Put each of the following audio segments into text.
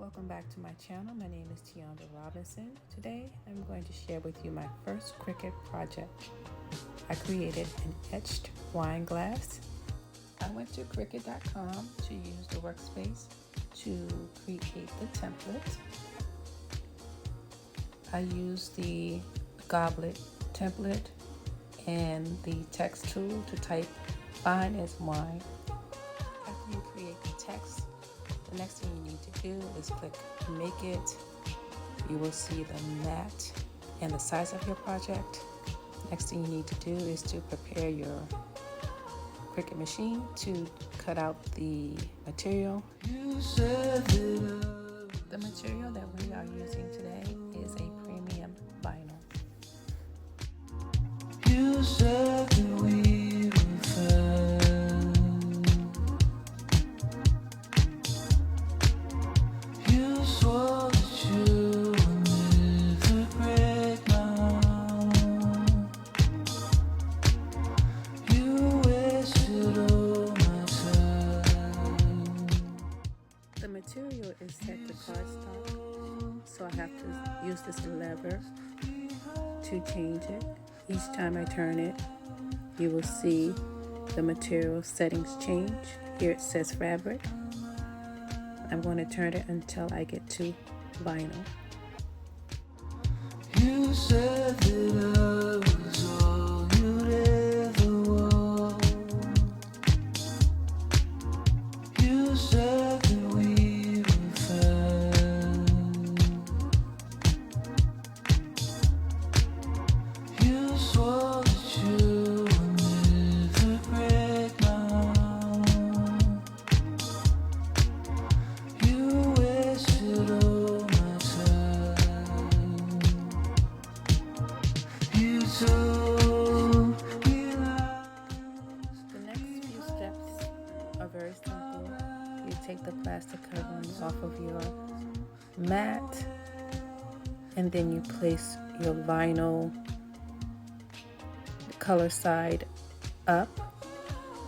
Welcome back to my channel. My name is Tiandra Robinson. Today I'm going to share with you my first Cricut project. I created an etched wine glass. I went to Cricut.com to use the workspace to create the template. I used the goblet template and the text tool to type fine as wine. After you create the text, the next thing you need to do is click Make It. You will see the mat and the size of your project. Next thing you need to do is to prepare your Cricut machine to cut out the material. The material that we are using today is a premium vinyl. You said that we were fine. You swore that you would never break my heart. You wasted all my time. The material is set to cardstock, so I have to use this lever to change it. Each time I turn it, you will see the material settings change. Here it says fabric. I'm going to turn it until I get to vinyl. You said that I was all you'd ever want. You said that we were fine. You swore that you would never break my heart. You wasted all my time. You told me lies. The next few steps are very simple. You take the plastic covering off of your mat, and then you place your vinyl color side up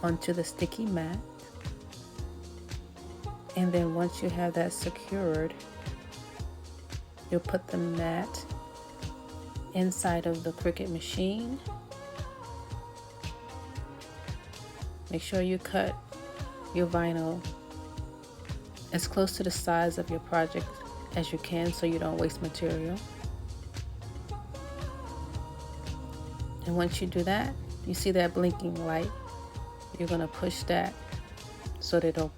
onto the sticky mat. And then once you have that secured, you'll put the mat inside of the Cricut machine. Make sure you cut your vinyl as close to the size of your project as you can so you don't waste material. And once you do that, you see that blinking light. You're going to push that so that it'll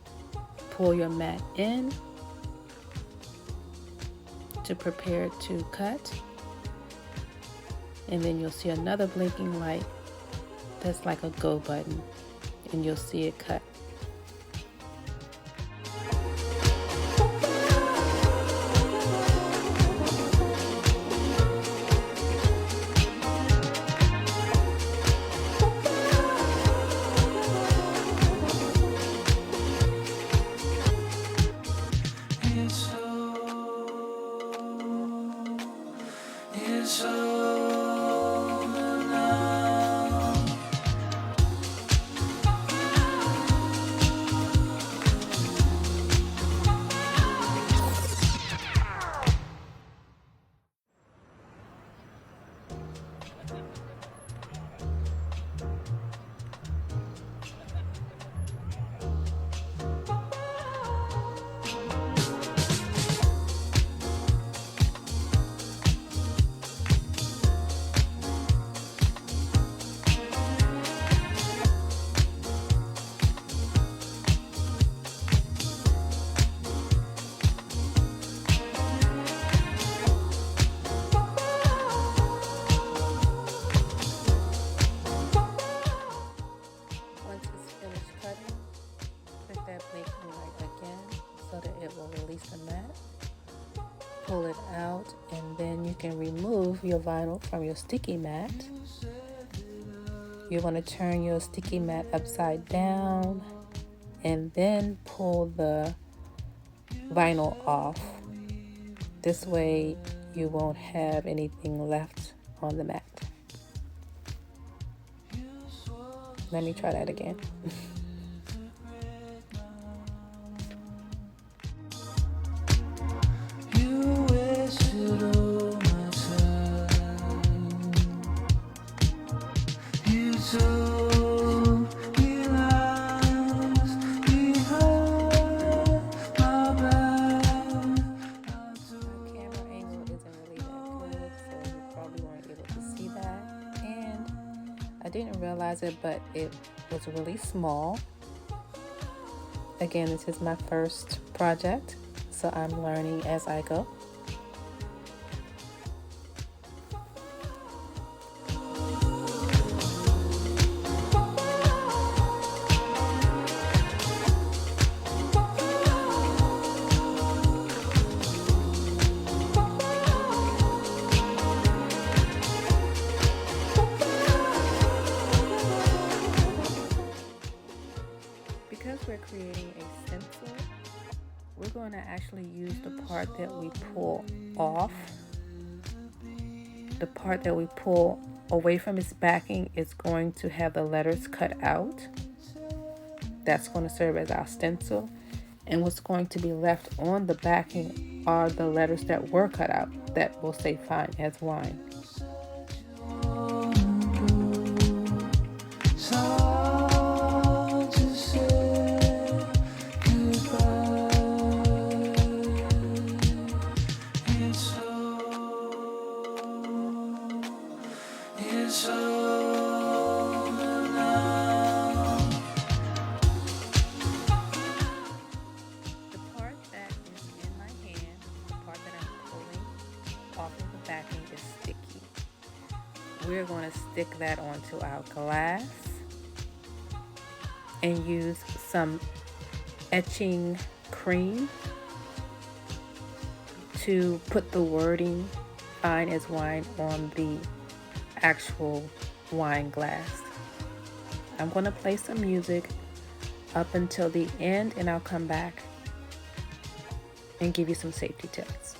pull your mat in to prepare to cut. And then you'll see another blinking light that's like a go button, and you'll see it cut. It's over now. So that it will release the mat. Pull it out, and then you can remove your vinyl from your sticky mat. You're going to turn your sticky mat upside down and then pull the vinyl off. This way you won't have anything left on the mat. Let me try that again. didn't realize it, but it was really small. Again, this is my first project, so I'm learning as I go. Because we're creating a stencil, we're going to actually use the part that we pull off. The part that we pull away from its backing is going to have the letters cut out. That's going to serve as our stencil. And what's going to be left on the backing are the letters that were cut out that will say fine as wine. Backing is sticky. We're going to stick that onto our glass and use some etching cream to put the wording fine as wine on the actual wine glass. I'm going to play some music up until the end, and I'll come back and give you some safety tips.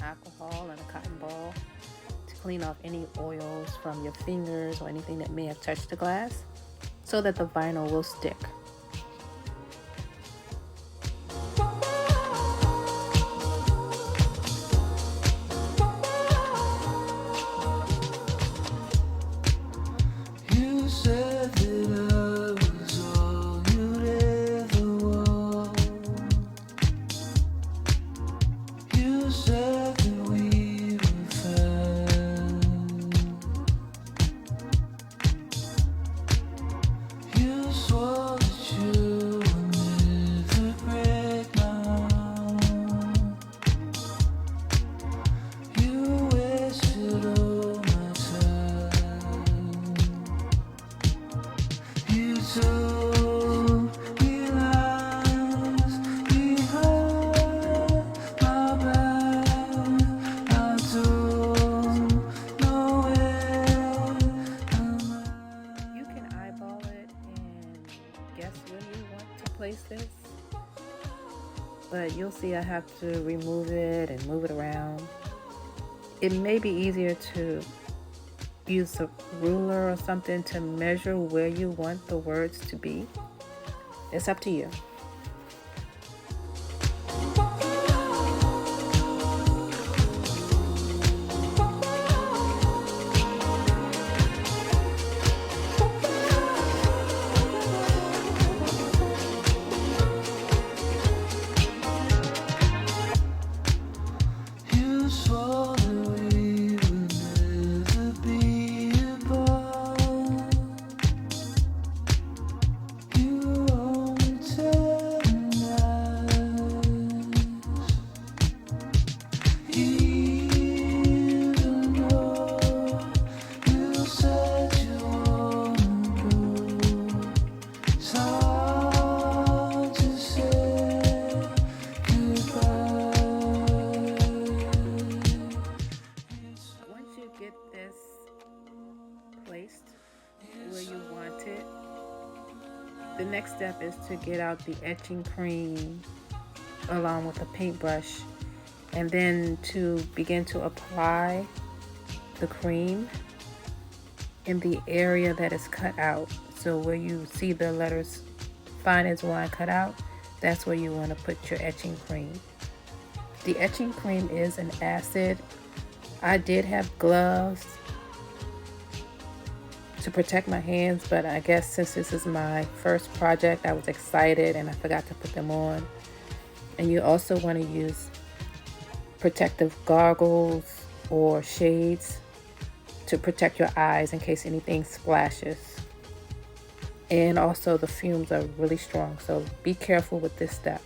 Alcohol and a cotton ball to clean off any oils from your fingers or anything that may have touched the glass so that the vinyl will stick. This, but you'll see I have to remove it and move it around. It may be easier to use a ruler or something to measure where you want the words to be. It's up to you. Where you want it, next step is to get out the etching cream along with a paintbrush, and then to begin to apply the cream in the area that is cut out. So where you see the letters fine as wine cut out, that's where you want to put your etching cream. The etching cream is an acid. I did have gloves to protect my hands, but I guess since this is my first project, I was excited and I forgot to put them on. And you also want to use protective goggles or shades to protect your eyes in case anything splashes. And also the fumes are really strong, so be careful with this step.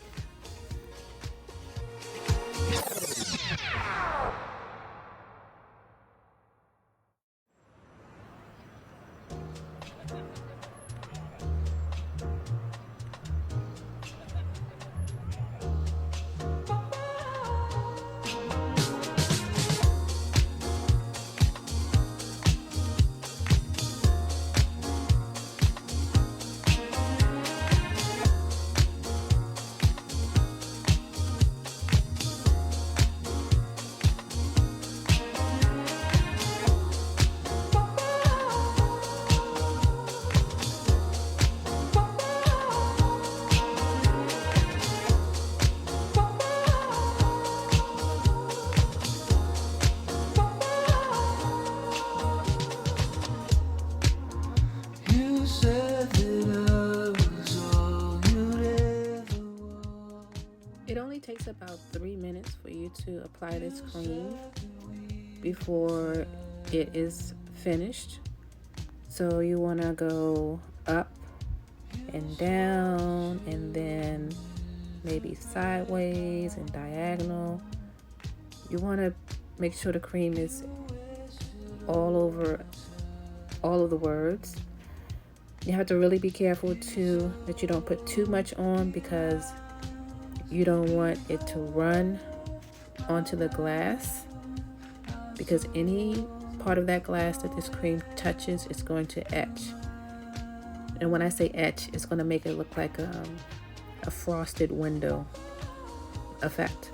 It only takes about 3 minutes for you to apply this cream before it is finished. So you want to go up and down, and then maybe sideways and diagonal. You want to make sure the cream is all over all of the words. You have to really be careful too that you don't put too much on, because you don't want it to run onto the glass, because any part of that glass that this cream touches is going to etch. And when I say etch, it's going to make it look like a frosted window effect.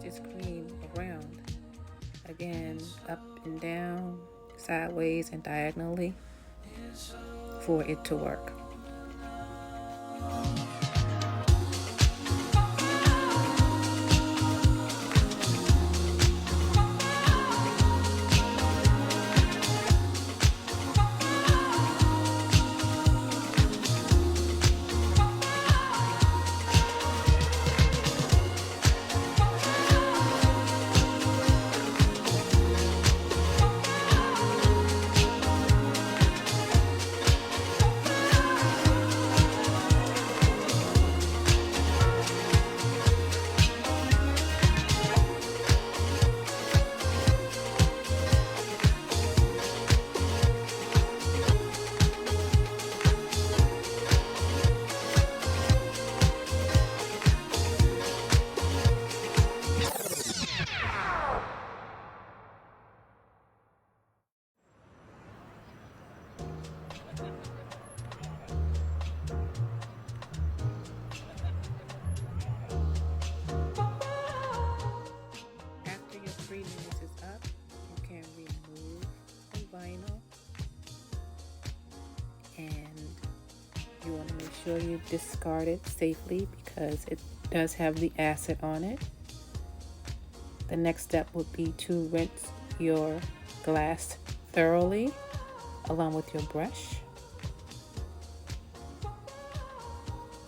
This cream around again, up and down, sideways and diagonally, for it to work. sure you discard it safely because it does have the acid on it. The next step would be to rinse your glass thoroughly along with your brush.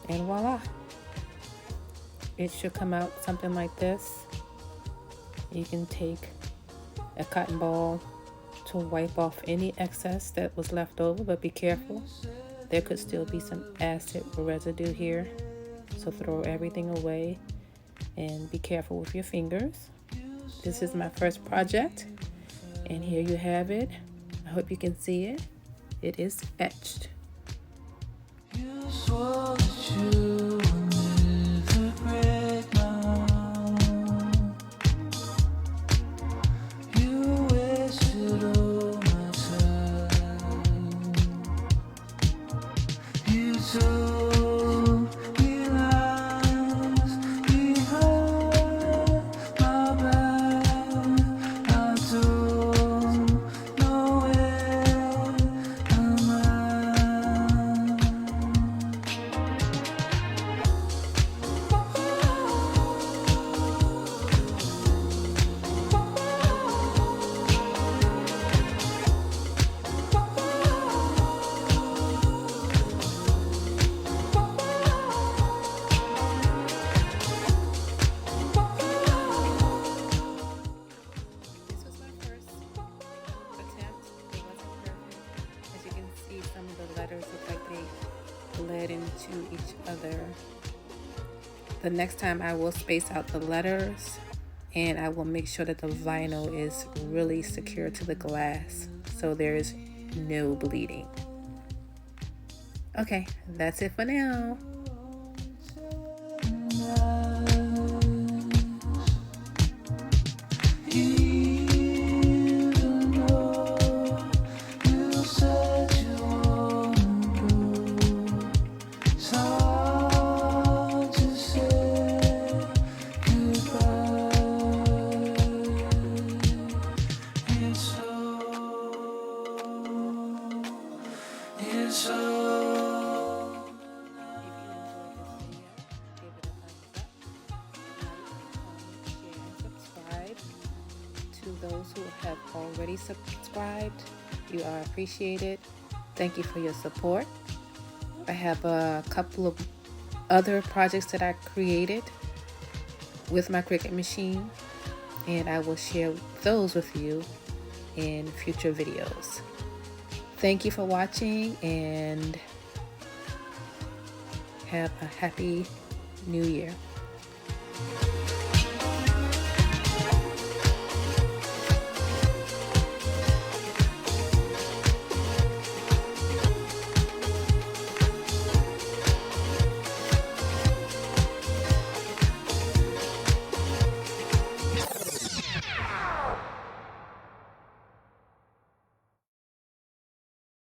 And voila! It should come out something like this. You can take a cotton ball to wipe off any excess that was left over, but be careful. There could still be some acid residue here. So throw everything away and be careful with your fingers. This is my first project, and here you have it. I hope you can see it. It is etched. You swore that you would never break my heart. You wasted all my time. You told me lies behind my back. I don't know where am I. This was my first attempt. It wasn't perfect. As you can see, some of the letters look like they bled into each other. The next time I will space out the letters, and I will make sure that the vinyl is really secure to the glass so there is no bleeding. Okay, that's it for now. To those who have already subscribed, you are appreciated. Thank you for your support. I have a couple of other projects that I created with my Cricut machine, and I will share those with you in future videos. Thank you for watching, and have a happy new year.